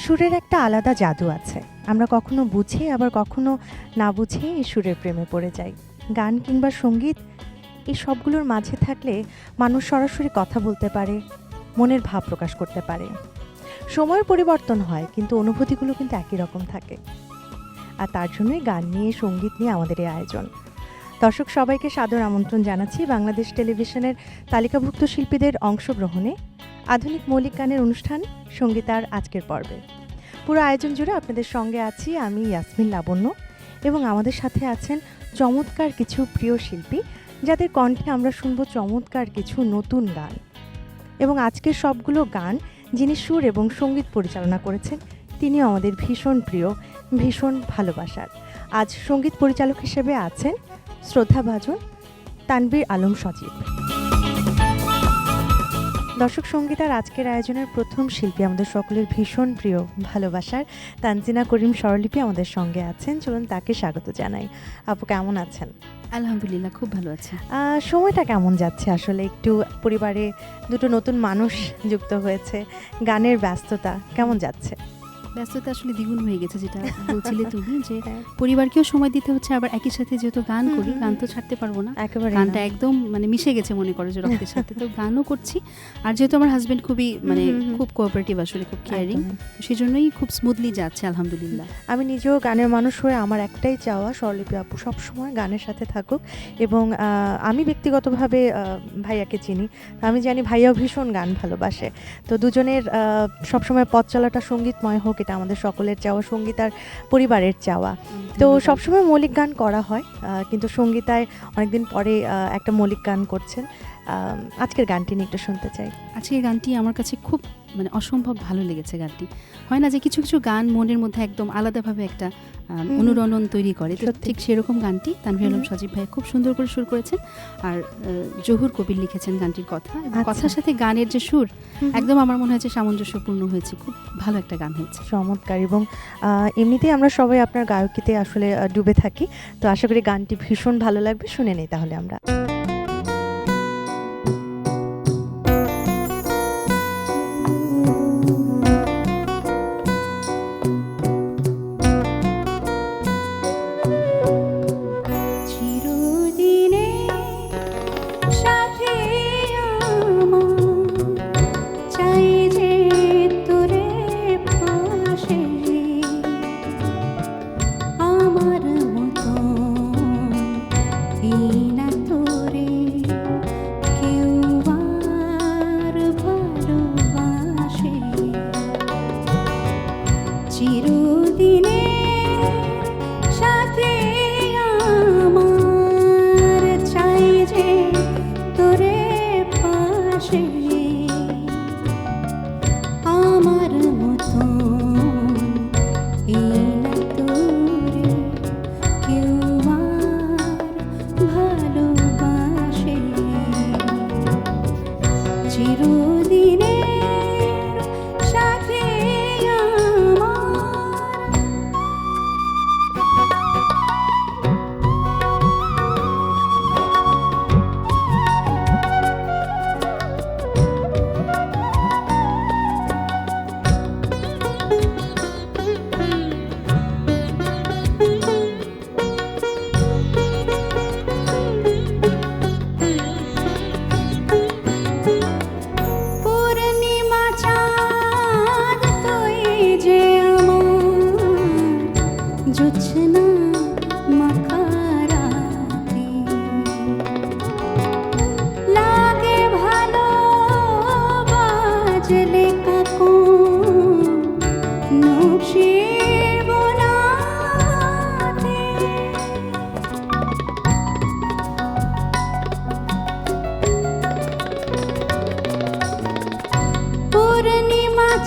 সুরের একটা আলাদা জাদু আছে। আমরা কখনো বুঝে আবার কখনো না বুঝে এই সুরের প্রেমে পড়ে যাই। গান কিংবা সঙ্গীত এই সবগুলোর মাঝে থাকলে মানুষ সরাসরি কথা বলতে পারে, মনের ভাব প্রকাশ করতে পারে। সময়ের পরিবর্তন হয় কিন্তু অনুভূতিগুলো কিন্তু একই রকম থাকে। আর তার জন্যই গান নিয়ে সঙ্গীত নিয়ে আমাদের এই আয়োজন। দর্শক সবাইকে সাদর আমন্ত্রণ জানাচ্ছি বাংলাদেশ টেলিভিশনের তালিকাভুক্ত শিল্পীদের অংশগ্রহণে আধুনিক মৌলিক গানের অনুষ্ঠান সঙ্গীতার আজকের পর্বে। পুরো আয়োজন জুড়ে আপনাদের সঙ্গে আছি আমি ইয়াসমিন লাবণ্য এবং আমাদের সাথে আছেন চমৎকার কিছু প্রিয় শিল্পী যাদের কণ্ঠে আমরা শুনবো চমৎকার কিছু নতুন গান। এবং আজকের সবগুলো গান যিনি সুর এবং সঙ্গীত পরিচালনা করেছেন তিনিও আমাদের ভীষণ প্রিয়, ভীষণ ভালোবাসার। আজ সঙ্গীত পরিচালক হিসেবে আছেন শ্রদ্ধাভাজন তানভীর আলম সজীব। দর্শক সঙ্গীতার আজকের আয়োজনের প্রথম শিল্পী আমাদের সকলের ভীষণ প্রিয়, ভালোবাসার তানজিনা করিম স্বরলিপি আমাদের সঙ্গে আছেন। চলুন তাকে স্বাগত জানাই। আপু কেমন আছেন? আলহামদুলিল্লাহ, খুব ভালো আছে। সময়টা কেমন যাচ্ছে? আসলে একটু পরিবারে দুটো নতুন মানুষ যুক্ত হয়েছে, গানের ব্যস্ততা কেমন যাচ্ছে? ব্যস্ততা আসলে দ্বিগুণ হয়ে গেছে, যেটা বলছিলে তুমি, যে পরিবারকেও সময় দিতে হচ্ছে, আবার একই সাথে যেহেতু গান করি, গান তো ছাড়তে পারবো না। একেবারে গানটা একদম মিশে গেছে মনে করো যে রক্তের সাথে, তো গানও করছি। আর যেহেতু আমার হাজবেন্ড খুবই খুব কোঅপারেটিভ, আসলে খুব কেয়ারিং, সেই জন্যই খুব স্মুথলি যাচ্ছে আলহামদুলিল্লাহ। আমি নিজেও গানের মানুষ হয়ে আমার একটাই চাওয়া স্বরলিপি আপু সবসময় গানের সাথে থাকুক। এবং আমি ব্যক্তিগতভাবে ভাইয়াকে চিনি, আমি জানি ভাইয়াও ভীষণ গান ভালোবাসে। তো দুজনের সবসময় পথ চলাটা সঙ্গীতময় হোক, এটা আমাদের সকলের চাওয়া, সঙ্গীতার পরিবারের চাওয়া। তো সবসময় মৌলিক গান করা হয়, কিন্তু সঙ্গীতায় অনেকদিন পরে একটা মৌলিক গান করছেন। আজকের গানটি নিয়ে একটু শুনতে চাই। আজকের গানটি আমার কাছে খুব অসম্ভব ভালো লেগেছে। গানটি হয় না যে কিছু কিছু গান মনের মধ্যে একদম আলাদাভাবে একটা অনুরণন তৈরি করে, তো ঠিক সেরকম গানটি তানভীর আলম সজীব ভাই খুব সুন্দর করে সুর করেছেন। আর জহুর কবির লিখেছেন গানটির কথা, কথার সাথে গানের যে সুর একদম আমার মনে হয়েছে সামঞ্জস্যপূর্ণ হয়েছে, খুব ভালো একটা গান হয়েছে। চমৎকার। এবং এমনিতেই আমরা সবাই আপনার গায়কিতে আসলে ডুবে থাকি, তো আশা করি গানটি ভীষণ ভালো লাগবে। শুনে নেই তাহলে আমরা।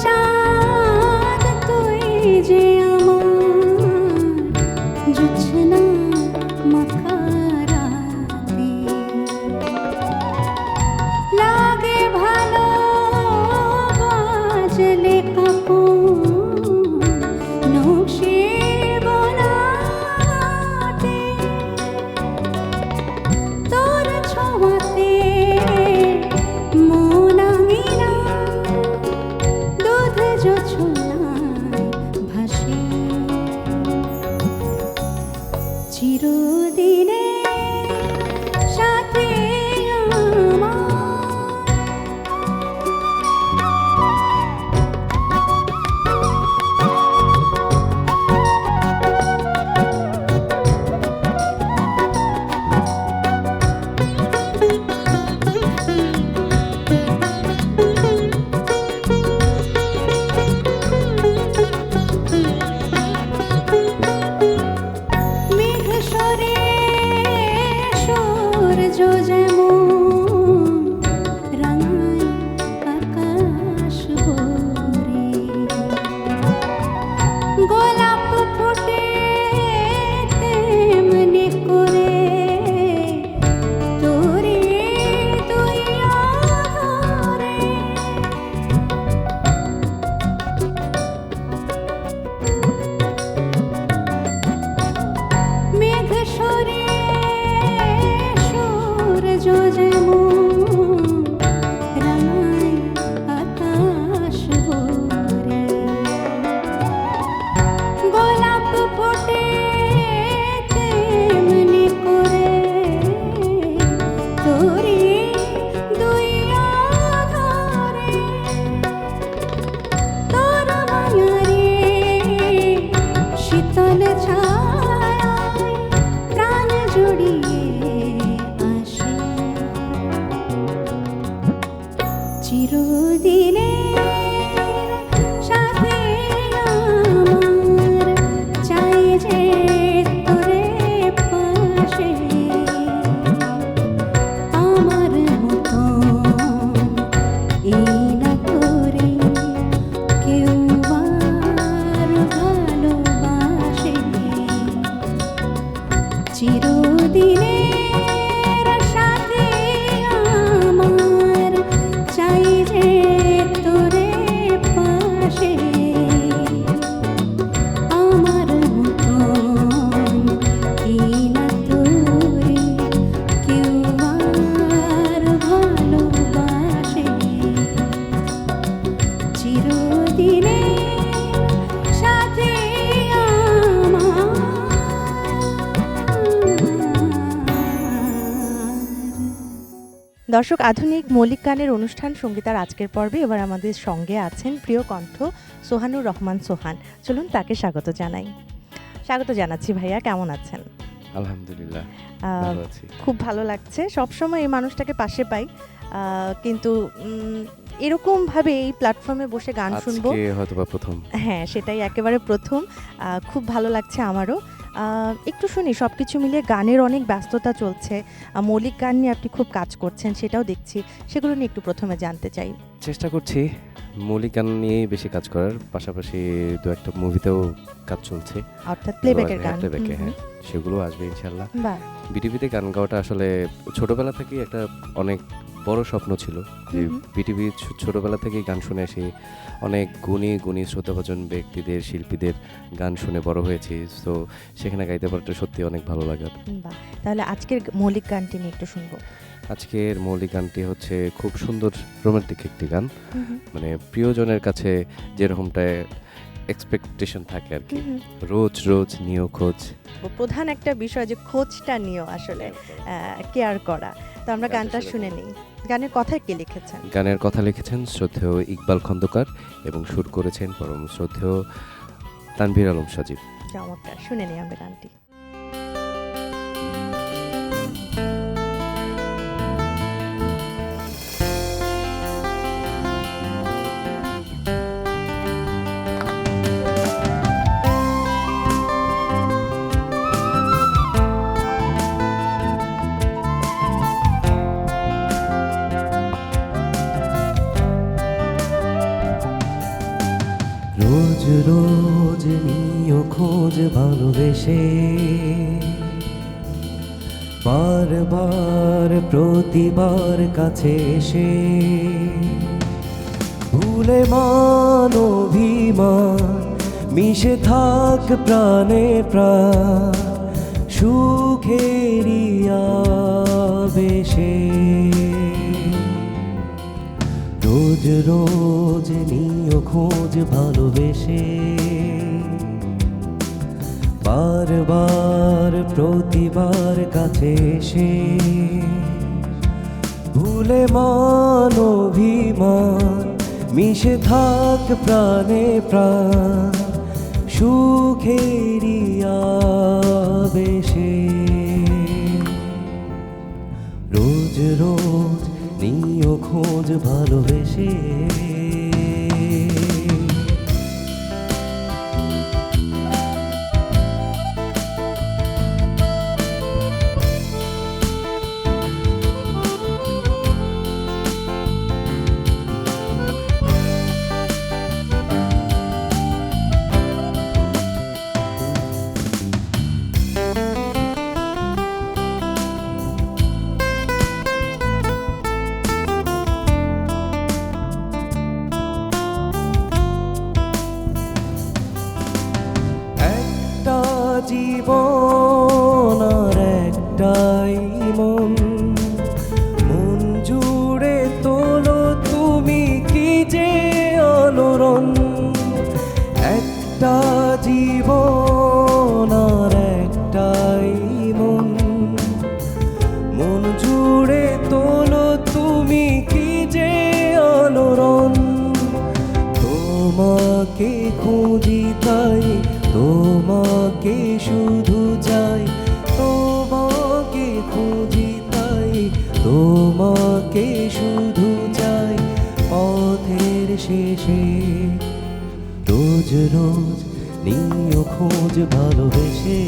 চাঁদ তুই যে আমার চিরদিনে সাথে আমার মেঘ সরে সূর্য যেমন রাঙায় আকাশ ভরে গোলাপ ফোটে তেমনি করে তোরে তুই আধারে মেঘ সরে সূর্য যেমন রাঙায় আকাশ ভরে গোলাপ ফোটে তেমনি করে তোরে দুই আধারে তোর মায়ারে শীতল ছায়ায় প্রাণ জড়িয়ে আসে চিরদিনে সাথে আমার চাই যে তোরে পাশে আমার মতন এই না তোরে কেউ আর ভালোবাসে চিরদিনের সাথে আমার চাই যে তোরে পাশে আমার মতন এই না তোরে কেউ আর ভালোবাসে চিরদিনের সাথে আমার দর্শক, আধুনিক মৌলিক গানের অনুষ্ঠান সঙ্গীতার আজকের পর্বে এবার আমাদের সঙ্গে আছেন প্রিয় কণ্ঠ সোহানুর রহমান সোহান। চলুন তাকে স্বাগত জানাই। স্বাগত জানাচ্ছি ভাইয়া, কেমন আছেন? আলহামদুলিল্লাহ আহ, ভালো আছি। খুব ভালো লাগছে, সবসময় এই মানুষটাকে পাশে পাই, কিন্তু এরকমভাবে এই প্ল্যাটফর্মে বসে গান শুনবো, আজকে হয়তোবা প্রথম। হ্যাঁ সেটাই একেবারে প্রথম। খুব ভালো লাগছে আমারও। একটু শুনি, সব কিছু মিলিয়ে গানের অনেক ব্যস্ততা চলছে, মৌলিক গান নিয়ে আপনি খুব কাজ করছেন সেটাও দেখছি, সেগুলো নিয়ে একটু প্রথমে জানতে চাই। চেষ্টা করছি মৌলিক গান নিয়েই বেশি কাজ করার, পাশাপাশি দু একটা মুভিতেও কাজ চলছে। অর্থাৎ প্লেব্যাকের গান। প্লেব্যাকে, হ্যাঁ, সেগুলো আসবে ইনশাল্লাহ। বাহ, বিটিভিতে গান গাওয়াটা আসলে ছোটবেলা থেকেই একটা অনেক বড় স্বপ্ন ছিল যে বিটিভি ছোটবেলা থেকেই গান শুনে আসি, অনেক গুণী গুণী শ্রোতাভাজন ব্যক্তিদের, শিল্পীদের গান শুনে বড় হয়েছি। তো সেখানে গাইতে পারাটা সত্যি অনেক ভালো লাগার। বাহ, তাহলে আজকের মৌলিক গানটি নিয়ে একটু শুনবো। আজকের মৌলিক গানটি হচ্ছে খুব সুন্দর রোমান্টিক একটি গান, মানে প্রিয়জনের কাছে যেরকমটা এক্সপেকটেশন থাকে আর কি, রোজ রোজ নিও খোঁজ। প্রধান একটা বিষয় যে খোঁজটা নিয়েও আসলে কেয়ার করা। তো আমরা গানটা শুনে নিই। গানের কথা কে লিখেছেন? গানের কথা লিখেছেন শ্রদ্ধেয় ইকবাল খন্দকার এবং সুর করেছেন পরম শ্রদ্ধেয় তানভীর আলম সজীব। চমৎকার, শুনে নিই আমরা গানটি। রোজ রোজ নিও খোঁজ ভালোবেসে, বারবার প্রতিবার কাছে এসে, ভুলে মান অভিমান মিশে থাক প্রাণে প্রাণ, সুখেরই আবেশে। রোজ রোজ নিও খোঁজ ভালোবেসে, বারবার প্রতিবার কাছে এসে ভুলে মান অভিমান মিশে থাক প্রাণে প্রাণ সুখেরই আবেশে রোজ রোজ নিও খোঁজ ভালোবেসে একটা জীবন আর একটাই মন মন জুড়ে তোলো তুমি কি যে আলোড়ন একটা জীবন আর একটাই মন মন জুড়ে তোলো তুমি কি যে আলোড়ন তোমাকে খুঁজি তাই তোমাকে শুধু চাই তোমাকে খুঁজি তাই তোমাকে শুধু চাই পথের শেষে রোজ রোজ নিও খোঁজ ভালোবেসে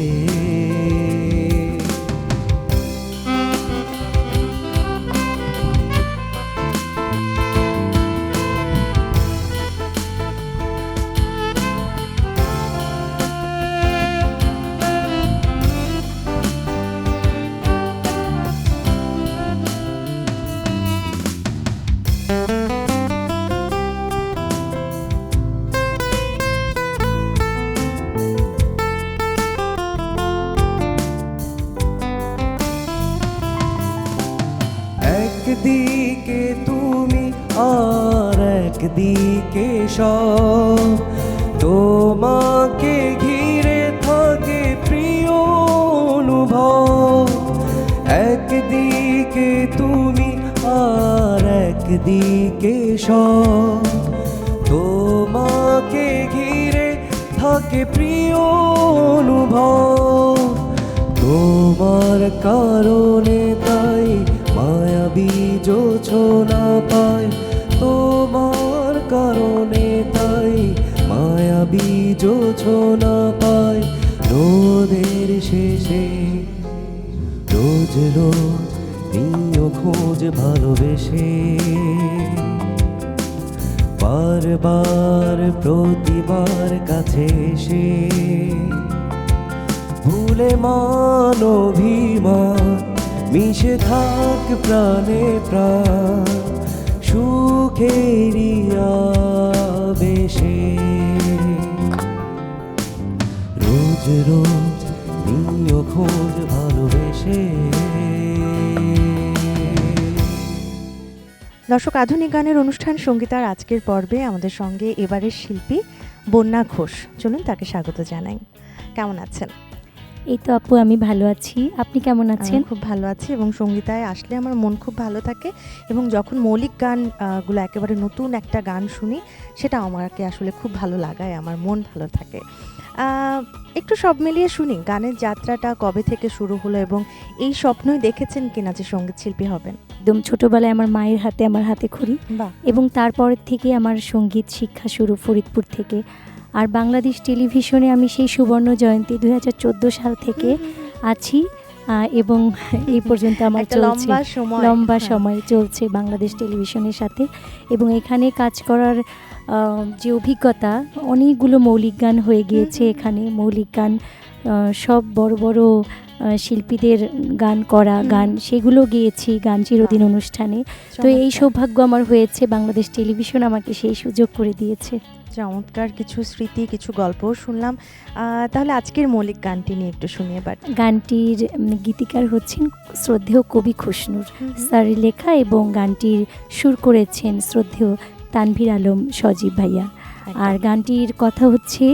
একদিকে তুমি আর একদিকে সব তোমাকে ঘিরে থাকে প্রিয় অনুভব একদিকে তুমি আর একদিকে সব তোমাকে ঘিরে থাকে প্রিয় অনুভব তোমার কারণে তাই মায়াবী জোছনা পায় তোমার কারণে তাই মায়াবী জোছনা পায় রোদের শেষে রোজ রোজ নিও খোঁজ ভালোবেসে বারবার প্রতিবার কাছে এসে ভুলে মান অভিমান মিশে থাক প্রাণে প্রাণ সুখেরই আবেশে রোজ রোজ নিও খোঁজ ভালোবেসে দর্শক, আধুনিক গানের অনুষ্ঠান সঙ্গীতার আজকের পর্বে আমাদের সঙ্গে এবারের শিল্পী বন্যা ঘোষ। চলুন তাকে স্বাগত জানাই। কেমন আছেন? এই তো আপু, আমি ভালো আছি। আপনি কেমন আছেন? খুব ভালো আছি, এবং সঙ্গীতায় আসলে আমার মন খুব ভালো থাকে, এবং যখন মৌলিক গান গুলো একেবারে নতুন একটা গান শুনি সেটা আমাকে আসলে খুব ভালো লাগায়, আমার মন ভালো থাকে। একটু সব মিলিয়ে শুনি, গানের যাত্রাটা কবে থেকে শুরু হলো এবং এই স্বপ্নই দেখেছেন কিনা যে সঙ্গীত শিল্পী হবেন? একদম ছোটবেলায় আমার মায়ের হাতে আমার হাতে খড়ি, এবং তারপরের থেকে আমার সঙ্গীত শিক্ষা শুরু ফরিদপুর থেকে। আর বাংলাদেশ টেলিভিশনে আমি সেই সুবর্ণ জয়ন্তী 2014 সাল থেকে আছি, এবং এই পর্যন্ত আমার চলছে লম্বা সময় চলছে বাংলাদেশ টেলিভিশনের সাথে। এবং এখানে কাজ করার যে অভিজ্ঞতা, অনেকগুলো মৌলিক গান হয়ে গিয়েছে এখানে। মৌলিক গান সব বড় বড় শিল্পীদের গান করা গান, সেগুলো গেয়েছি গান চিরদিন অনুষ্ঠানে। তো এই সৌভাগ্য আমার হয়েছে, বাংলাদেশ টেলিভিশন আমাকে সেই সুযোগ করে দিয়েছে। চমৎকার কিছু স্মৃতি, কিছু গল্পও শুনলাম। তাহলে আজকের মৌলিক গানটি নিয়ে একটু শুনিয়ে। গানটির গীতিকার হচ্ছেন শ্রদ্ধেয় কবি খুশনুর স্যারের লেখা, এবং গানটির সুর করেছেন শ্রদ্ধেয় তানভীর আলম সজীব ভাইয়া। আর গানটির কথা হচ্ছে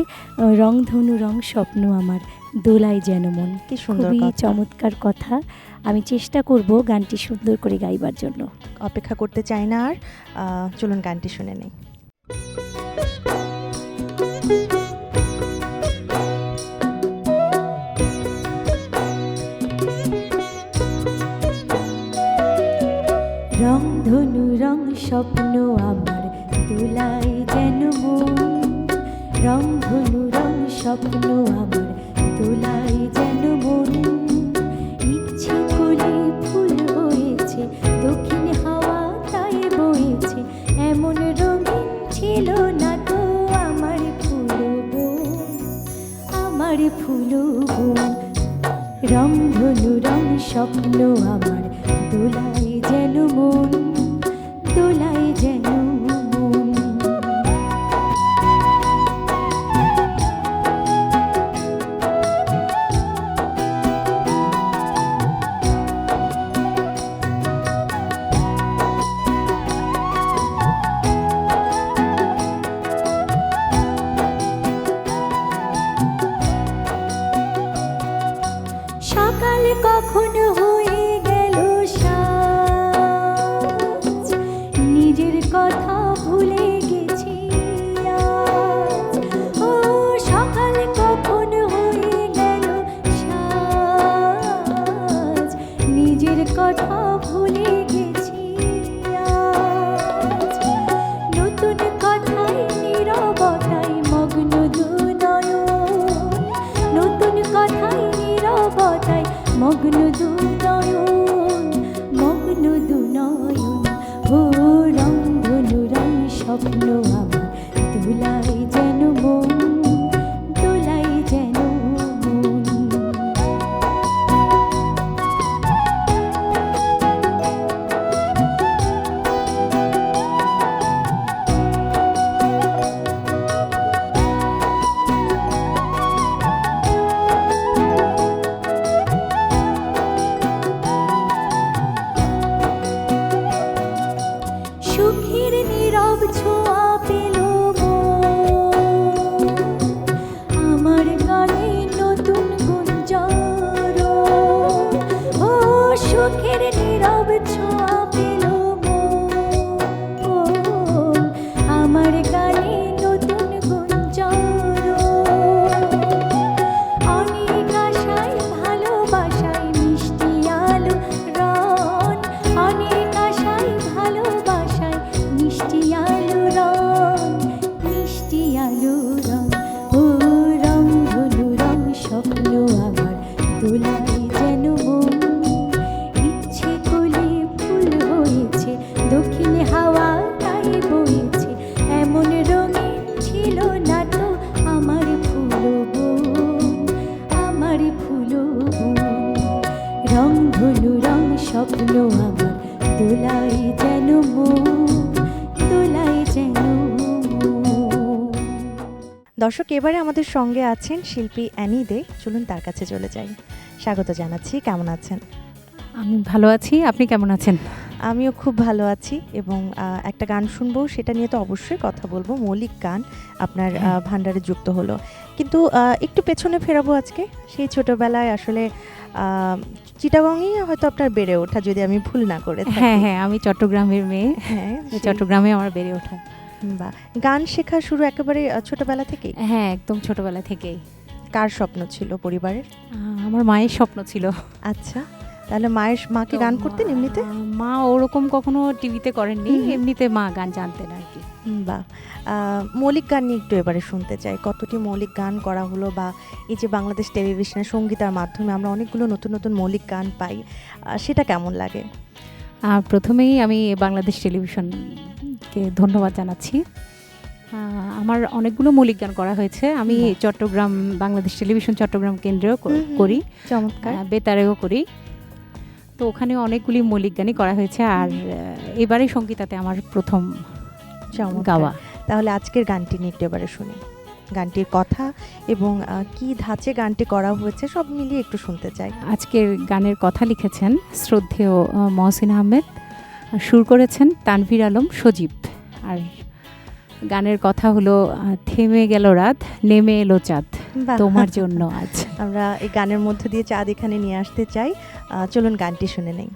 রংধনু রং স্বপ্ন আমার, দোলাই যেন মন। কি সুন্দর খুবই কথা। চমৎকার কথা। আমি চেষ্টা করব গানটি সুন্দর করে গাইবার জন্য। অপেক্ষা করতে চাই না আর, চলুন গানটি শুনে নেই। রং ধনু রং স্বপ্ন আমার দোলাই যেন মন, রং ধনু রং স্বপ্ন আমার দোলাই যেন মন। ইচ্ছে করে ফুল হয়েছে দক্ষিণ হাওয়া তাই বয়েছে, এমন রঙিন ছিল না তো আমার ফুল বন, আমার ফুল বন। রং ধনু রং স্বপ্ন আমার দোলাই যেন মন, দোলাই যেন মন। সকাল কখন হয়ে গেল সাজ, নিজের কথা ভুলে গেছি আজ। ও সকাল কখন হয়ে গেল সাজ, নিজের কথা ভুলে গেছি আজ। নতুন কথায় নীরবতায় মগ্ন দুনয়ন, নতুন কথায় নীরবতায় মগ্ন দুনয়ন, মগ্ন দুনয়ন। ও রং ধনু রং স্বপ্ন আমার দোলাই যেন মন, দোলাই যেন মন। সুখের নীরব ছোঁয়া পেল মন, আমার গানে নতুন গুঞ্জরণ। ও সুখের নীরব ছোঁয়া পেল মন, আমার গানে নতুন গুঞ্জরণ। অনেক আশায় ভালোবাসায় মিষ্টি আলো রন, অনেক আশায় ভালোবাসায় মিষ্টি আলো রন, মিষ্টি আলো রন। ও রং ধনু রং স্বপ্ন আমার দোলাই যেন মন। ইচ্ছে করে ফুল হয়েছে দক্ষিণ হাওয়া তাই বয়েছে, এমন রঙিন ছিল না তো আমার ফুল বন, আমার ফুল বন। রং ধনু রং স্বপ্ন আমার দোলাই যেন মন, দোলাই যেন মন। দর্শক, এবারে আমাদের সঙ্গে আছেন শিল্পী অ্যানি দে। চলুন তার কাছে চলে যাই। স্বাগত জানাচ্ছি, কেমন আছেন? আমি ভালো আছি, আপনি কেমন আছেন? আমিও খুব ভালো আছি এবং একটা গান শুনবো, সেটা নিয়ে তো অবশ্যই কথা বলবো। মৌলিক গান আপনার ভান্ডারে যুক্ত হলো, কিন্তু একটু পেছনে ফেরাবো আজকে। সেই ছোটবেলায় আসলে চিটাগংই হয়তো আপনার বেড়ে ওঠা, যদি আমি ভুল না করে থাকি। হ্যাঁ হ্যাঁ, আমি চট্টগ্রামের মেয়ে। হ্যাঁ, চট্টগ্রামে আমার বেড়ে ওঠা। বা গান শেখা শুরু একেবারে ছোটবেলা থেকেই? হ্যাঁ, একদম ছোটবেলা থেকেই। কার স্বপ্ন ছিল পরিবারের? আমার মায়ের স্বপ্ন ছিল। আচ্ছা, তাহলে মাকে গান করতেন এমনিতে? মা ওরকম কখনো টিভিতে করেননি, এমনিতে মা গান জানতেন আর কি। বা মৌলিক গান নিয়ে একটু এবারে শুনতে চাই। কতটি মৌলিক গান করা হলো, বা এই যে বাংলাদেশ টেলিভিশনের সঙ্গীতার মাধ্যমে আমরা অনেকগুলো নতুন নতুন মৌলিক গান পাই, সেটা কেমন লাগে? প্রথমেই আমি বাংলাদেশ টেলিভিশনকে ধন্যবাদ জানাচ্ছি। আমার অনেকগুলো মৌলিক গান করা হয়েছে। আমি চট্টগ্রাম বাংলাদেশ টেলিভিশন চট্টগ্রাম কেন্দ্রেও করি, চমৎকার। বেতারেও করি। তো ওখানে অনেকগুলি মৌলিক গানই করা হয়েছে, আর এবারে সঙ্গীতাতে আমার প্রথম গাওয়া। তাহলে আজকের গানটি নিয়ে একটু এবারে শুনি। গানটির কথা এবং কি ধাঁচে গানটি করা হয়েছে সব মিলিয়ে একটু শুনতে চাই। আজকের গানের কথা লিখেছেন শ্রদ্ধেয় মহসিন আহমেদ, সুর করেছেন তানভীর আলম সজীব, আর গানের কথা হলো থেমে গেল রাত, নেমে এলো চাঁদ, বাহ। তোমার জন্য আজ। আমরা এই গানের মধ্য দিয়ে চাঁদ এখানে নিয়ে আসতে চাই। চলুন গানটি শুনে নেই।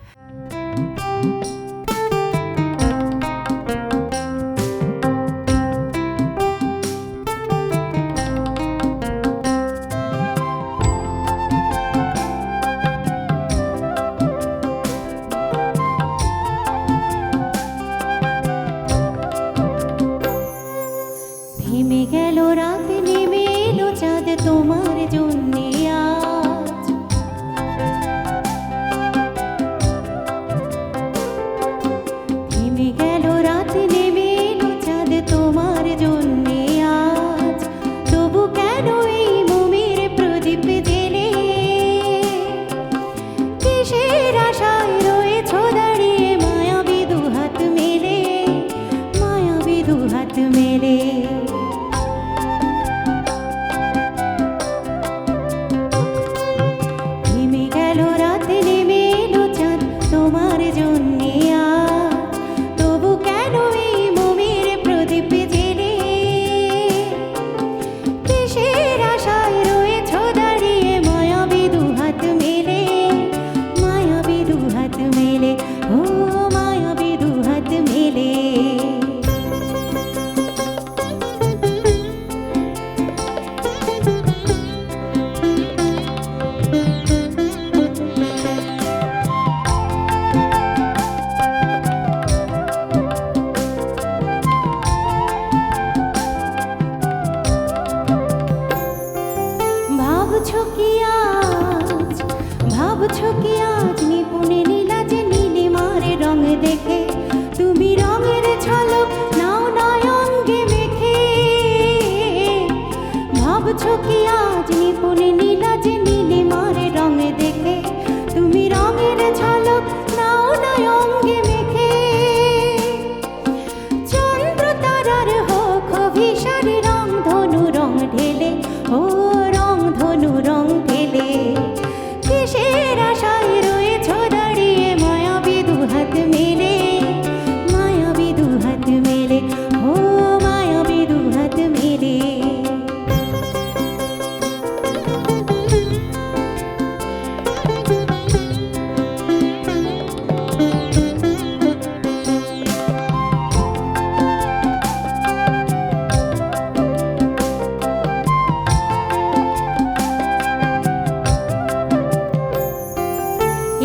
থেমে গেল রাত, নেমে এলো চাঁদ, তোমার জন্যে আজ। থেমে গেল রাত, নেমে এলো চাঁদ, তোমার জন্যে আজ। তবু কেন এই মোমের প্রদীপ জেলে, কিসের আশায় রয়েছ দাঁড়িয়ে মায়াবী দুহাত মেলে, মায়াবী দুহাত মেলে। থেমে গেল রাত, নেমে এলো চাঁদ, তোমার জন্যে আজ। তবু কেন এই মোমের প্রদীপ জেলে, কিসের আশায় রয়েছ দাঁড়িয়ে মায়াবী দুহাত মেলে, মায়াবী দুহাত মেলে, ও মায়াবী দুহাত মেলে। ভাবছো কি আজ, ভাবছো কি আজ, নিপুণে নীলাজ নীলিমার রং দেখে, তুমি রঙের ঝলক নাও নয় অঙ্গে মেখে। ভাবছো কি আজ, নিপুণে নীলাজ নীলিমার রং দেখে, তুমি রঙের ঝলক নাও নয় অঙ্গে মেখে। চন্দ্র তারার হোক অভিসার, রং ধনু রং ঢেলে, ও রং ধনু রং ঢেলে। কিসের আশায় রয়েছ দাঁড়িয়ে মায়াবী দুহাত মেলে, মায়াবী দুহাত মেলে, ও মায়াবী দুহাত মেলে।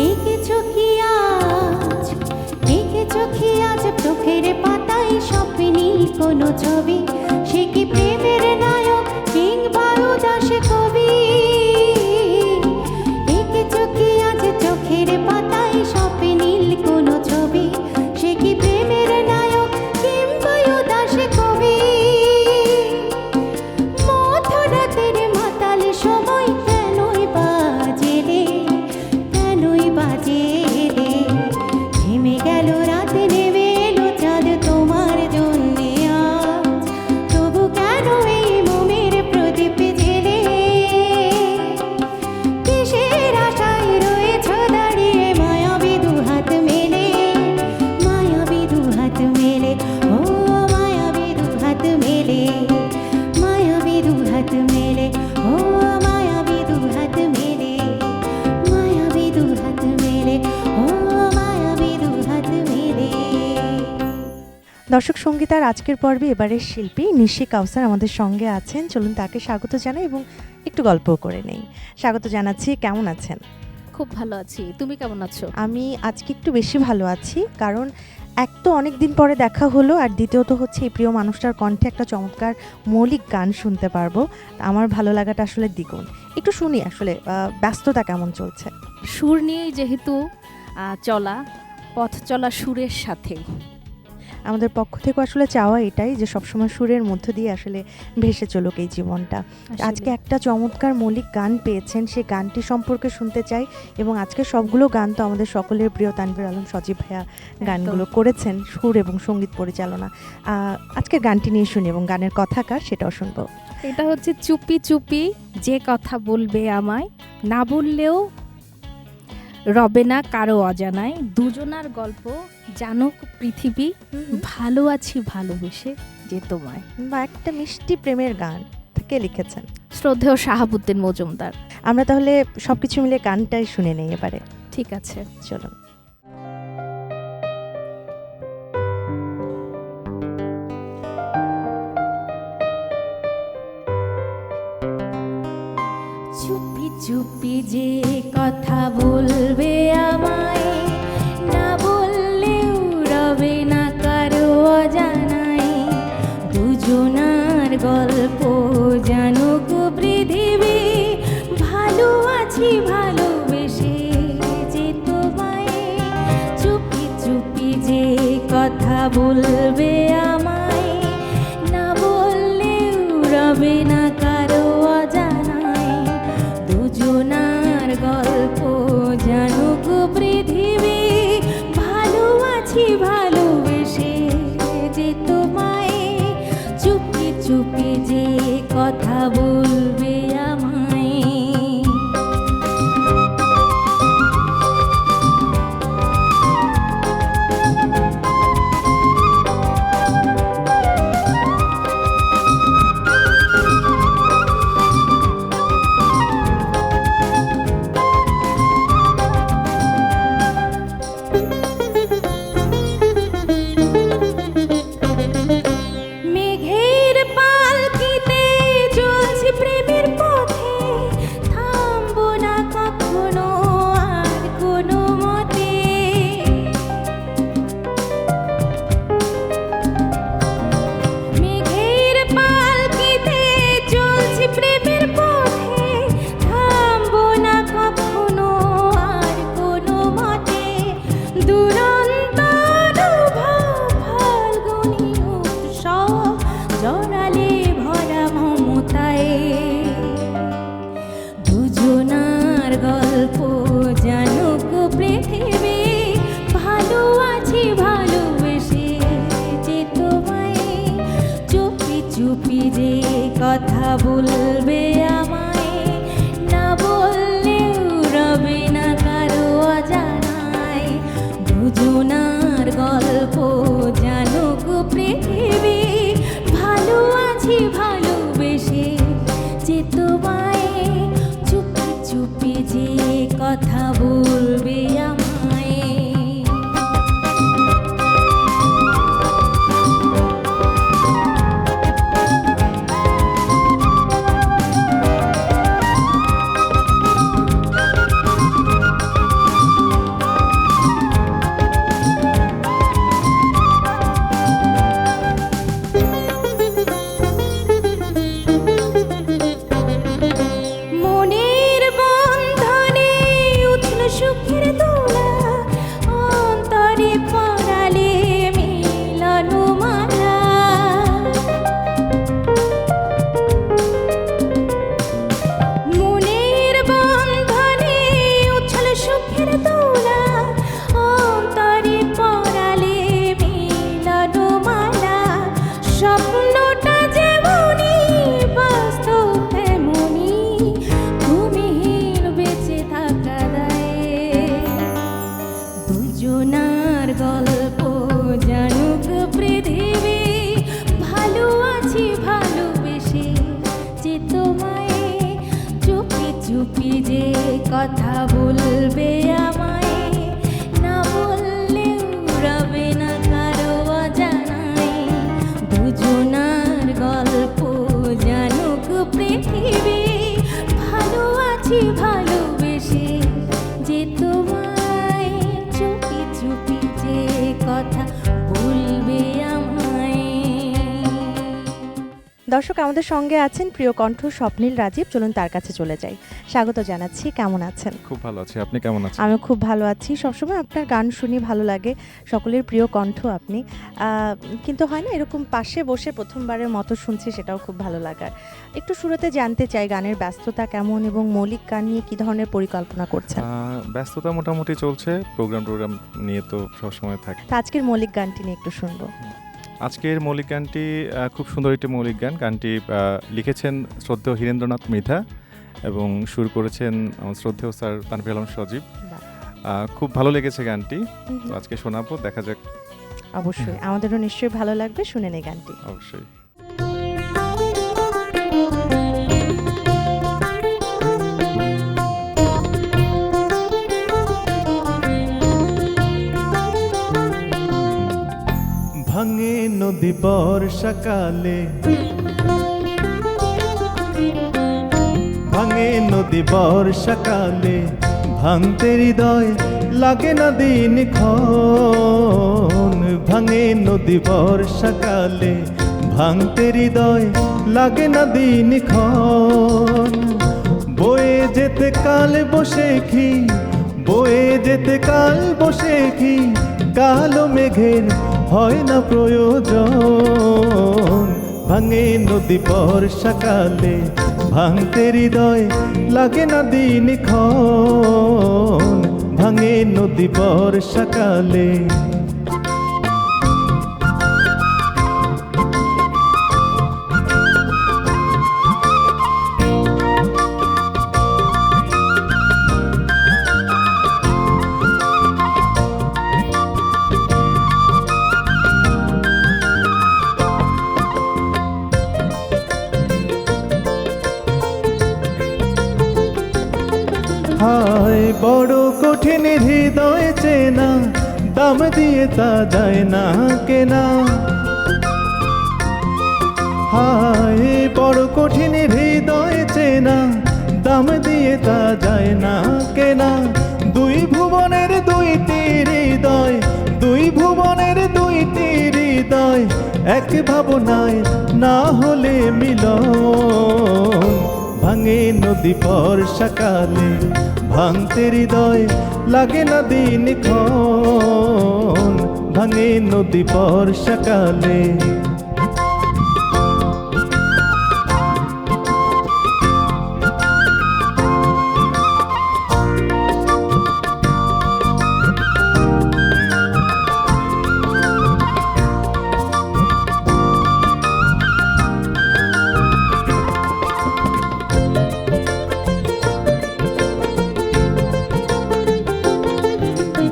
এঁকেছো কি আজ, এঁকেছো কি আজ চোখের পাতায় স্বপ্নীল কোনো ছবি, সে কি প্রেমের নায়ক কিংবা উদাস কবি। এঁকেছো কি আজ চোখের পাতায় স্বপ্নীল কোনো ছবি, সে কি প্রেমের নায়ক কিংবা উদাস কবি। মধ্যরাতের মাতাল সময় কেনই বাজেলে, কেনই বাজেলে। থেমে গেল রাত, নেমে এলো চাঁদ, তোমার জন্যে আজ। তবু কেন এই মোমের প্রদীপ জেলে, কিসের আশায় রয়েছ দাঁড়িয়ে মায়াবী দুহাত মেলে, মায়াবী দুহাত মেলে, ও মায়াবী দুহাত মেলে, মায়াবী দুহাত মেলে, ও মায়াবী দুহাত মেলে, মায়াবী দুহাত মেলে, ও মায়াবী দুহাত মেলে। দর্শক সঙ্গীতার আজকের পর্বে এবারের শিল্পী নিশি কাউসার আমাদের সঙ্গে আছেন। চলুন তাকে স্বাগত জানাই এবং একটু গল্প করে নেই। স্বাগত জানাচ্ছি, কেমন আছেন? খুব ভালো আছি, তুমি কেমন আছো? আমি আজকে একটু বেশি ভালো আছি, কারণ এক তো অনেক দিন পরে দেখা হলো, আর দ্বিতীয়ত হচ্ছে এই প্রিয় মানুষটার কণ্ঠে একটা চমৎকার মৌলিক গান শুনতে পারবো। আমার ভালো লাগাটা আসলে দ্বিগুণ। একটু শুনি আসলে ব্যস্ততা কেমন চলছে। সুর নিয়েই যেহেতু চলা, পথ চলা সুরের সাথে। আমাদের পক্ষ থেকে আসলে চাওয়া এটাই যে সবসময় সুরের মধ্য দিয়ে আসলে ভেসে চলুক এই জীবনটা। আজকে একটা চমৎকার মৌলিক গান পেয়েছেন, সেই গানটি সম্পর্কে শুনতে চাই। এবং আজকে সবগুলো গান তো আমাদের সকলের প্রিয় তানভীর আলম সজীব ভাইয়া গানগুলো করেছেন, সুর এবং সঙ্গীত পরিচালনা। আজকের গানটি নিয়ে শুনি এবং গানের কথাকার সেটাও শুনবো। এটা হচ্ছে চুপি চুপি যে কথা বলবে আমায়, না বললেও রবে না কারো অজানায়, দুজনার গল্প জানুক পৃথিবী, ভালো আছি ভালোবেসে যে তোমায়। বা একটা মিষ্টি প্রেমের গান কে লিখেছেন? শ্রদ্ধেয় শাহাবুদ্দিন মজুমদার। আমরা তাহলে সবকিছু মিলে গানটাই শুনে নেই এবারে। ঠিক আছে, চলুন। চুপি চুপি যে কথা বলবে আমায়, না বললেও রবে না কারো অজানায়, দুজনার গল্প জানুক পৃথিবী, ভালো আছি ভালোবেসে যে তোমায়। চুপি চুপি যে কথা বলবে আমায়, না বললেও রবে না কারো অজানায়, দুজনার গল্প জানুক পৃথিবী, ভালো আছি ভালোবেসে যে তোমায়। চুপি চুপি যে কথা বলবে আমায়। মেঘের পালকিতে চলছি প্রেমের পথে, থামবো না কখনো আর কোনো মতে। মেঘের পালকিতে চলছি প্রেমের পথে, থামবো না কখনো আর কোনো মতে। দুরন্ত ফাল্গুনী উৎসব জড়ালে ভরা মমতায়, দুজনার গল্প জানুক পৃথিবী, ভালো আছি ভালোবেসে যে তোমায়। চুপি চুপি যে কথা বলবে আমায়, না বললেও রবে না কারো অজানায়, দুজনার গল্প জানুক পৃথিবী, ভালো আছি ভালোবেসে যে তোমায়। চুপি চুপি যে কথা বলবে আমায়। মনের বন্ধনে উঠল সুখের দোলা, অন্তরে পড়ালে মিলন মালা। মনের বন্ধনে উঠল সুখের দোলা, অন্তরে পড়ালে মিলন মালা। স্বপ্নটা যেমনি বাস্তব তেমনি, তুমিহীন বেঁচে থাকা দায়ে। দুজনার গল্প জানুক পৃথিবী, ভালো আছি ভালোবেসে যে তোমায়। চুপি চুপি যে কথা বলবে আমায়, না বললেও রবে না কারো অজানায়, দুজনার গল্প জানুক পৃথিবী, ভালো আছি ভালোবেসে যে তোমায়। চুপি চুপি যে কথা বলবে আমায়। দর্শক, আমাদের সঙ্গে আছেন প্রিয় কণ্ঠ স্বপ্নীল রাজীব। চলুন তার কাছে চলে যাই। স্বাগত জানাচ্ছি। কেমন আছেন? খুব ভালো আছি, আপনি কেমন আছেন? আমি খুব ভালো আছি। সবসময় আপনার গান শুনি, ভালো লাগে। সকলের প্রিয় কণ্ঠ আপনি। কিন্তু হয় না এরকম পাশে বসে প্রথমবারের মতো শুনছি, সেটাও খুব ভালো লাগার। একটু শুরুতে জানতে চাই গানের ব্যস্ততা কেমন এবং মৌলিক গান নিয়ে কী ধরনের পরিকল্পনা করছেন? ব্যস্ততা মোটামুটি চলছে, প্রোগ্রাম নিয়ে তো সবসময় থাকে। তা আজকের মৌলিক গানটি নিয়ে একটু শুনবো। আজকের মৌলিক গানটি খুব সুন্দর একটি মৌলিক গান। গানটি লিখেছেন শ্রদ্ধেয় হীরেন্দ্রনাথ মৃধা এবং সুর করেছেন শ্রদ্ধেয় স্যার তানভীর আলম সজীব। খুব ভালো লেগেছে গানটি, তো আজকে শোনাবো, দেখা যাক। অবশ্যই আমাদেরও নিশ্চয়ই ভালো লাগবে, শুনে নেই গানটি। অবশ্যই। ভাঙে নদী বর্ষাকালে, ভাঙে নদী বর্ষাকালে, ভাঙতে হৃদয় লাগে না দিনক্ষণ। ভাঙে নদী বর্ষাকালে, ভাঙতে হৃদয় লাগে না দিনক্ষণ। বয়ে যেতে কাল বসে কি, বয়ে যেতে কাল বসে কি, কালো মেঘের হয় না প্রয়োজন। ভাঙে নদী বর্ষাকালে, ভাঙতে হৃদয় লাগে না দিনক্ষণ। ভাঙে নদী বর্ষাকালে। হায় বড় কঠিন হৃদয় চেনা, দাম দিয়ে তা যায় না কেনা। হায় বড় কঠিন হৃদয় চেনা, দাম দিয়ে তা যায় না কেনা। দুই ভুবনের দুইটি হৃদয়, দুই ভুবনের দুইটি হৃদয়, এক ভাবনায় না হলে মিলন। ভাঙে নদী বর্ষাকালে, ভাঙতে হৃদয় লাগে না দিনক্ষণ। ভাঙে নদী বর্ষাকালে।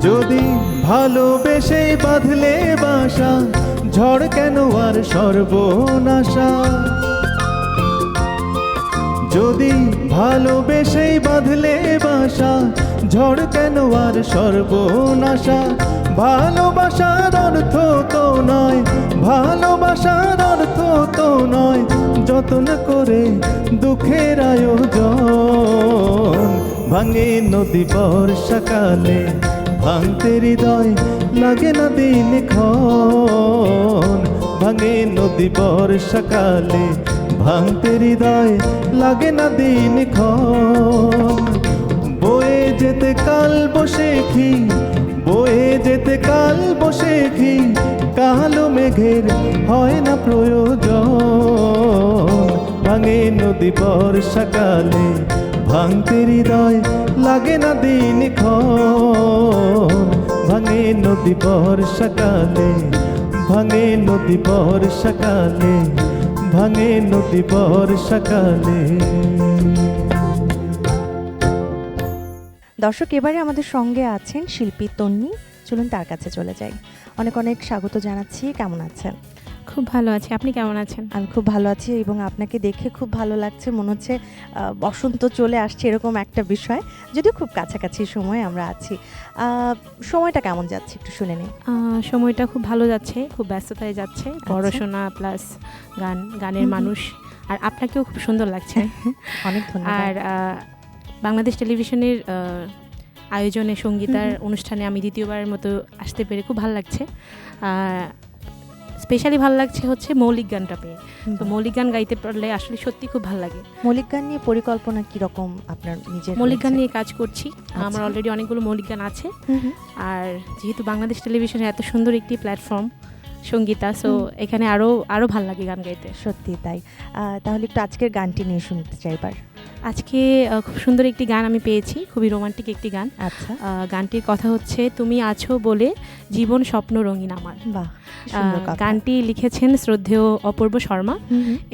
যদি ভালোবেসে বাঁধলে বাসা, ঝড় কেন আর সর্বনাশা। যদি ভালোবেসে বাঁধলে বাসা, ঝড় কেন আর সর্বনাশা। ভালোবাসার অর্থ তো নয়, ভালোবাসার অর্থ তো নয়, যতন করে দুঃখের আয়োজন। ভাঙে নদী বর্ষাকালে, ভাঙতে হৃদয় লাগে না দিনক্ষণ। ভাঙে নদী বর্ষাকালে, ভাঙতে হৃদয় লাগে না দিনক্ষণ। বয়ে যেতে কাল বসে কি, বয়ে যেতে কাল বসে কি, কালো মেঘের হয় না প্রয়োজন। ভাঙে নদী বর্ষাকালে, ভাঙতে হৃদয় লাগে না দিনক্ষণ। ভাঙে নদী বর্ষাকালে, ভাঙে নদী বর্ষাকালে, ভাঙে নদী বর্ষাকালে। দর্শক, এবারে আমাদের সঙ্গে আছেন শিল্পী তন্নি। চলুন তার কাছে চলে যাই। অনেক অনেক স্বাগত জানাচ্ছি। কেমন আছেন? খুব ভালো আছি, আপনি কেমন আছেন? আমি খুব ভালো আছি এবং আপনাকে দেখে খুব ভালো লাগছে। মনে হচ্ছে বসন্ত চলে আসছে এরকম একটা বিষয়, যদিও খুব কাছাকাছি সময় আমরা আছি। সময়টা কেমন যাচ্ছে একটু শুনে নিই। সময়টা খুব ভালো যাচ্ছে, খুব ব্যস্ততায় যাচ্ছে। পড়াশোনা প্লাস গান, গানের মানুষ, আর আপনাকেও খুব সুন্দর লাগছে। অনেক ধন্যবাদ। আর বাংলাদেশ টেলিভিশনের আয়োজনে সঙ্গীতার অনুষ্ঠানে আমি দ্বিতীয়বারের মতো আসতে পেরে খুব ভালো লাগছে। স্পেশালি ভালো লাগছে হচ্ছে মৌলিক গানটা পেয়ে। তো মৌলিক গান গাইতে পারলে আসলে সত্যি খুব ভালো লাগে। মৌলিক গান নিয়ে পরিকল্পনা কীরকম আপনার নিজের? মৌলিক গান নিয়ে কাজ করছি, আমার অলরেডি অনেকগুলো মৌলিক গান আছে। আর যেহেতু বাংলাদেশ টেলিভিশনের এত সুন্দর একটি প্ল্যাটফর্ম, সঙ্গীতা, সো এখানে আরও ভাল লাগে গান গাইতে। সত্যি তাই। তাহলে একটু আজকের গানটি নিয়ে শুনতে চাই এবার। আজকে খুব সুন্দর একটি গান আমি পেয়েছি, খুবই রোমান্টিক একটি গান। আচ্ছা, গানটির কথা হচ্ছে তুমি আছো বলে জীবন স্বপ্ন রঙিন আমার। বাহ, সুন্দর কথা। গানটি লিখেছেন শ্রদ্ধেয় অপূর্ব শর্মা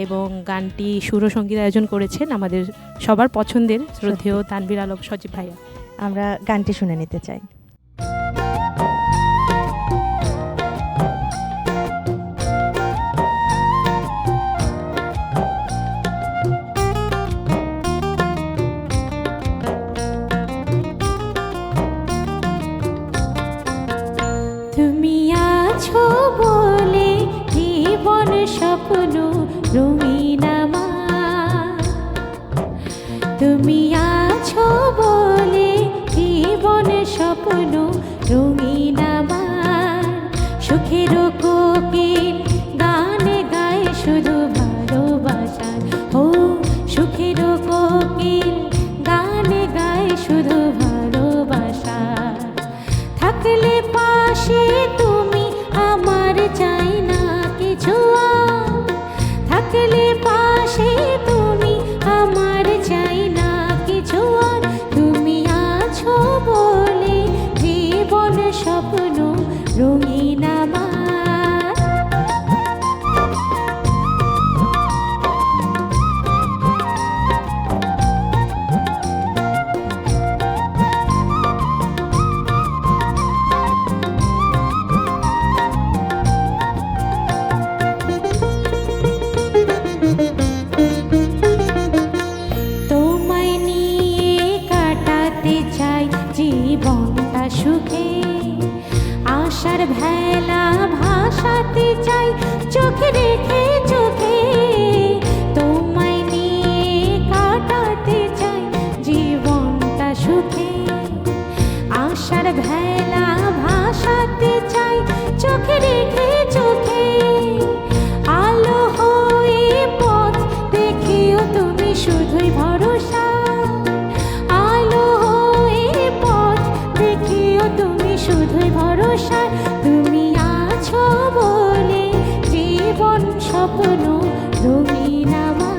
এবং গানটি সুর ও সঙ্গীত আয়োজন করেছেন আমাদের সবার পছন্দের শ্রদ্ধেয় তানভীর আলম সজীব ভাইয়া। আমরা গানটি শুনে নিতে চাই। তুমি আছো বলে জীবন স্বপ্ন রঙিন আমার, তুমি আছো বলে জীবন স্বপ্ন রঙিন আমার, সুখের কোকিল গানে গায় শুধু ভালোবাসার, ও সুখের কোকিল গানে গায় শুধু ভালোবাসার, থাকলে পাশে তুমি আমার চাই না কিছু আর, থাকলে পাশে তুমি আমার চাই না কিছু আর, তুমি আছো বলে জীবন স্বপ্ন রঙিন আমার। তোমায় নিয়ে কাটাতে চাই জীবনটা সুখে, আশার ভেলা ভাসাতে চাই চোখে রেখে চোখে, তোমায় নিয়ে কাটাতে চাই জীবনটা সুখে, আশার ভেলা ভাসাতে চাই চোখে রেখে চোখে, আলো হয়ে পথ দেখিও তুমি শুধুই ভরসা, আলো হয়ে পথ দেখিও তুমি শুধুই ভরসা, তুমি আছো বলে জীবন স্বপ্ন রঙিন আমার।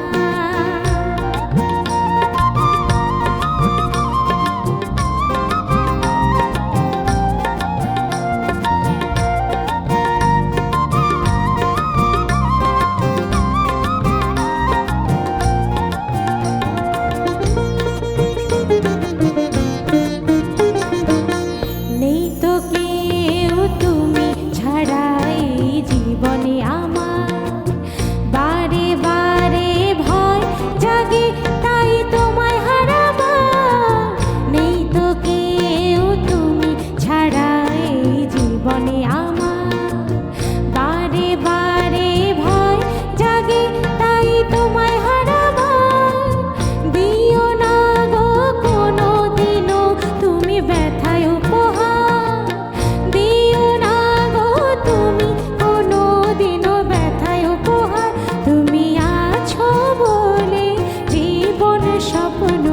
নেই তো কেউ তুমি ছাড়া এই জীবনে আমার, বারে বারে ভয় জাগে তাই তোমায় হারাবার, নেই তো কেউ তুমি ছাড়া এই জীবনে আমার, বারে বারে ভয় জাগে তাই তোমায় হারাবার, দিও না গো কোনো দিনও তুমি ব্যথায় উপহার, দিও না গো তুমি কোনো দিনও ব্যথায় উপহার, তুমি আছো বলে জীবন স্বপ্ন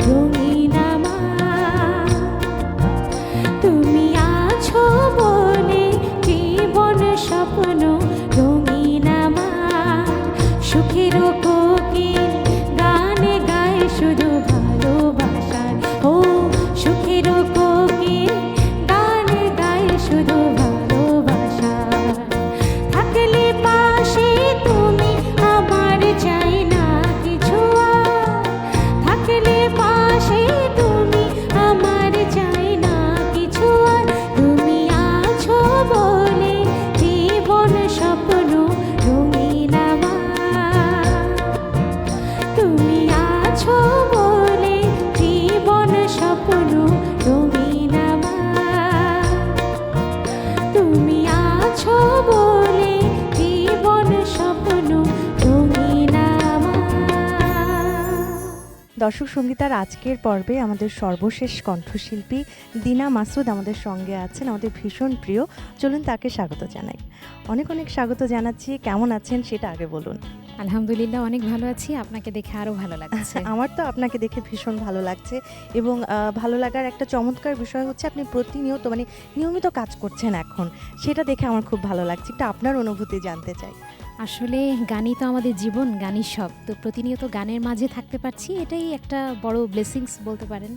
রঙিন আমার, তুমি আছো বলে জীবন স্বপ্ন রঙিন আমার, সুখের কোকিল গানে গায় শুধু ভালোবাসার, ও সুখের কোকিল গানে গায় শুধু ভালোবাসার, থাকলে পাশে তুমি আমার চাই না কিছু আর, থাকলে পাশে তুমি আমার চাই না কিছু আর, তুমি আছো বলে জীবন স্বপ্ন রঙিন আমার, তুমি আছো বলে জীবন স্বপ্ন রঙিন আমার, তুমি আছো বলে জীবন স্বপ্ন রঙিন আমার। দর্শক সঙ্গীতার আজকের পর্বে আমাদের সর্বশেষ কণ্ঠশিল্পী দিনা মাসুদ আমাদের সঙ্গে আছেন, আমাদের ভীষণ প্রিয়। চলুন তাকে স্বাগত জানাই। অনেক অনেক স্বাগত জানাচ্ছি। কেমন আছেন সেটা আগে বলুন। আলহামদুলিল্লাহ অনেক ভালো আছি, আপনাকে দেখে আরো ভালো লাগছে। আমার তো আপনাকে দেখে ভীষণ ভালো লাগছে এবং ভালো লাগার একটা চমৎকার বিষয় হচ্ছে আপনি প্রতিনিয়ত মানে নিয়মিত কাজ করছেন এখন, সেটা দেখে আমার খুব ভালো লাগছে। একটু আপনার অনুভূতি জানতে চাই। আসলে গানই তো আমাদের জীবন, গানই সব। তো প্রতিনিয়ত গানের মাঝে থাকতে পারছি, এটাই একটা বড় ব্লেসিংস বলতে পারেন,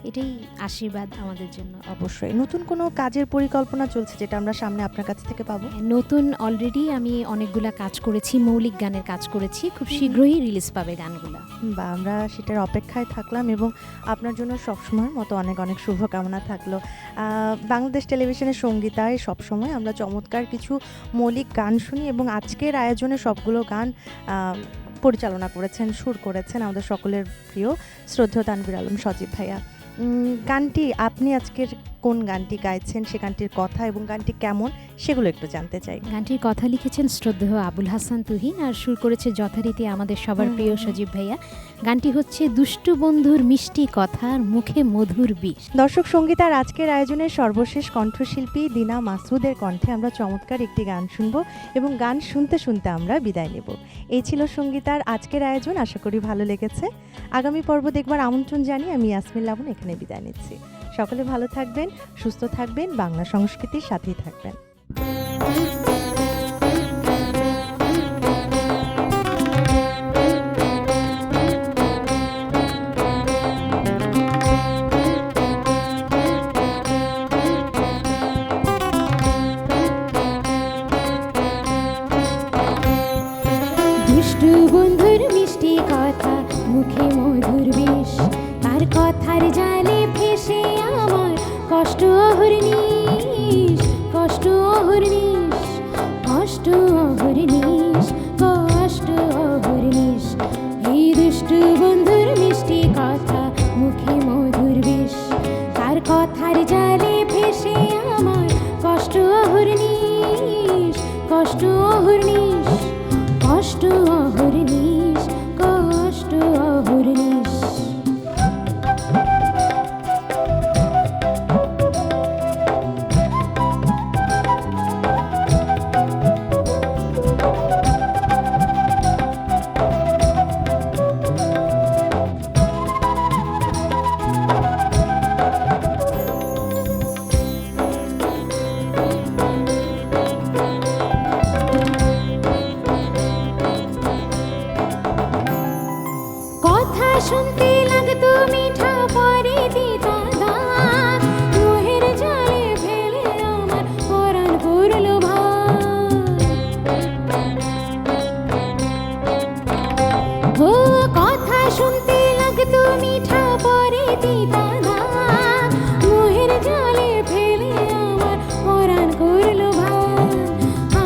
এটাই আশীর্বাদ আমাদের জন্য। অবশ্যই নতুন কোনো কাজের পরিকল্পনা চলছে যেটা আমরা সামনে আপনার কাছ থেকে পাবো? নতুন অলরেডি আমি অনেকগুলা কাজ করেছি, মৌলিক গানের কাজ করেছি, খুব শীঘ্রই রিলিজ পাবে গানগুলা। বা আমরা সেটার অপেক্ষায় থাকলাম এবং আপনার জন্য সবসময়ের মতো অনেক অনেক শুভকামনা থাকলো। বাংলাদেশ টেলিভিশনের সঙ্গীতায় সবসময় আমরা চমৎকার কিছু মৌলিক গান শুনি এবং আজকের আয়োজনে সবগুলো গান পরিচালনা করেছেন, সুর করেছেন আমাদের সকলের প্রিয় শ্রদ্ধেয় তানভীর আলম সজীব ভাইয়া। গানটি আপনি আজকের কোন গানটি গাইছেন, সে গানটির কথা এবং গানটি কেমন সেগুলো একটু জানতে চাই। গানটির কথা লিখেছেন শ্রদ্ধেয় আবুল হাসান তুহিন আর সুর করেছে যথারীতি আমাদের সবার প্রিয় সজীব ভাইয়া। গানটি হচ্ছে দুষ্টু বন্ধুর মিষ্টি কথার মুখে মধুর বিষ। দর্শক সঙ্গীতার আজকের আয়োজনের সর্বশেষ কণ্ঠশিল্পী দিনা মাসুদের কণ্ঠে আমরা চমৎকার একটি গান শুনবো এবং গান শুনতে শুনতে আমরা বিদায় নেব। এই ছিল সঙ্গীতার আজকের আয়োজন, আশা করি ভালো লেগেছে। আগামী পর্ব দেখবার আমন্ত্রণ জানিয়ে আমি ইয়াসমিন লাবণ এখানে বিদায় নিচ্ছি। সকলে ভালো থাকবেন, সুস্থ থাকবেন, বাংলা সংস্কৃতির সাথেই থাকবেন। দুষ্টু বন্ধুর মিষ্টি কথা মুখে মধুর বিষ, তার কথার জালে ফেসে আমার কষ্ট অহর্নিশ, কষ্ট অহর্নিশ, কষ্ট অহর্নিশ, কষ্ট অহর্নিশ। এই দুষ্টু বন্ধুর মিষ্টি কথা মুখে মধুর বিষ, তার কথার জালে ফেসে আমার কষ্ট অহর্নিশ, কষ্ট অহর্নিশ, কষ্ট অহর্নিশ, কষ্ট অহর্নিশ। কথা শুনতে লাগতো মিঠা, পরে দিতা দাগ, মোহের জালে ফেলে আমার পরাণ করলো ভাগ। ও কথা শুনতে লাগতো মিঠা, পরে দিতা দাগ, মোহের জালে ফেলে আমার পরাণ করলো ভাগ।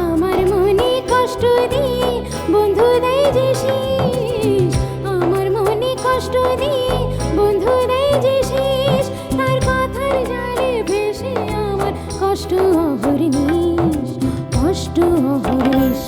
আমার মনে কষ্ট দিয়ে বন্ধু দেয় যে শীষ, আমার মনে কষ্ট দিয়ে বন্ধু দেয় যে শীষ, তার কথার জালে ভেসে আমার কষ্ট অহর্নিশ, কষ্ট অহর্নিশ।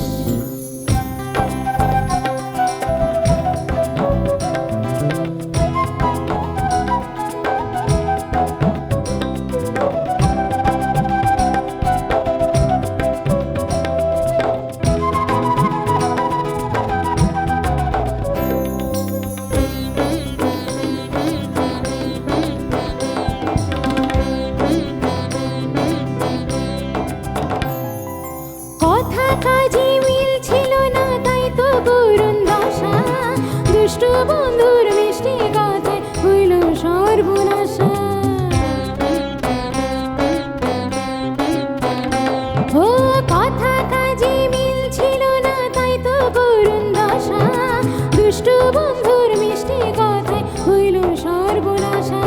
কথা কাজে মিল ছিল না, তাই তো করুণ দশা, দুষ্ট বন্ধুর মিষ্টি কথায় হইল সর্বনাশা। ও কথা কাজে মিল ছিল না, তাই তো করুণ দশা, দুষ্ট বন্ধুর মিষ্টি কথায় হইল সর্বনাশা।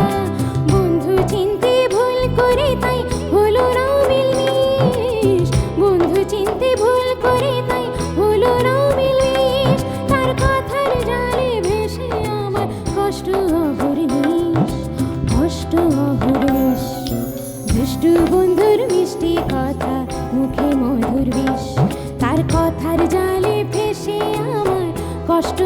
বন্ধু চিনতে ভুল করে তাই হলো না মিলমিশ, বন্ধু চিনতে ভুল করে তাই হলো না মিলমিশ, তার কথার জালে ভেসে আমার কষ্ট অহর্নিশ, কষ্ট অহর্নিশ। দুষ্টু বন্ধুর মিষ্টি কথা মুখে মধুর বিষ, তার কথার জালে ফেসে আমার কষ্ট